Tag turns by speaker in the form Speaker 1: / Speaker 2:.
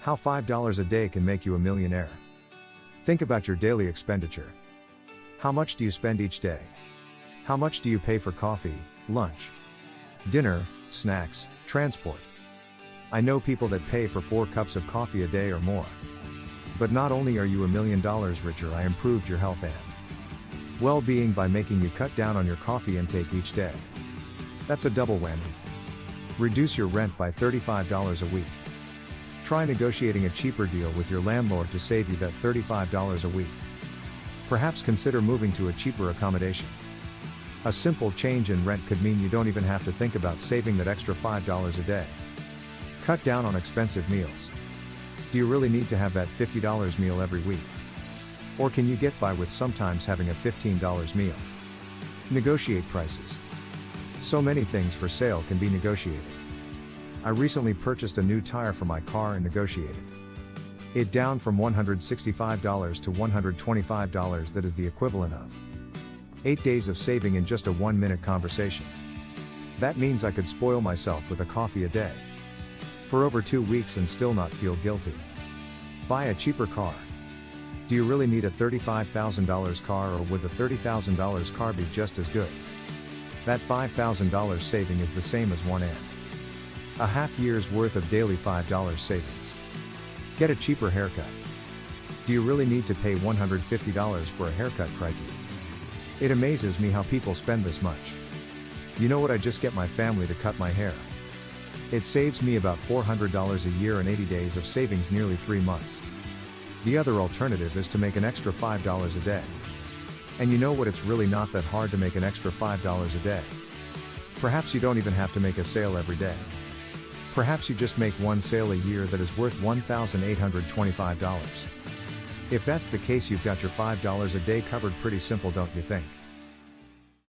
Speaker 1: How $5 a day can make you a millionaire. Think about your daily expenditure. How much do you spend each day? How much do you pay for coffee, lunch, dinner, snacks, transport? I know people that pay for 4 cups of coffee a day or more. But not only are you $1 million richer, I improved your health and well-being by making you cut down on your coffee intake each day. That's a double whammy. Reduce your rent by $35 a week. Try negotiating a cheaper deal with your landlord to save you that $35 a week. Perhaps consider moving to a cheaper accommodation. A simple change in rent could mean you don't even have to think about saving that extra $5 a day. Cut down on expensive meals. Do you really need to have that $50 meal every week? Or can you get by with sometimes having a $15 meal? Negotiate prices. So many things for sale can be negotiated. I recently purchased a new tire for my car and negotiated it down from $165 to $125. That is the equivalent of 8 days of saving in just a 1-minute conversation. That means I could spoil myself with a coffee a day for over 2 weeks and still not feel guilty. Buy a cheaper car. Do you really need a $35,000 car, or would the $30,000 car be just as good? That $5,000 saving is the same as one and a half year's worth of daily $5 savings. Get a cheaper haircut. Do you really need to pay $150 for a haircut, cryto? It amazes me how people spend this much. You know what? I just get my family to cut my hair. It saves me about $400 a year and 80 days of savings, nearly 3 months. The other alternative is to make an extra $5 a day. And you know what? It's really not that hard to make an extra $5 a day. Perhaps you don't even have to make a sale every day. Perhaps you just make one sale a year that is worth $1,825. If that's the case, you've got your $5 a day covered. Pretty simple, don't you think?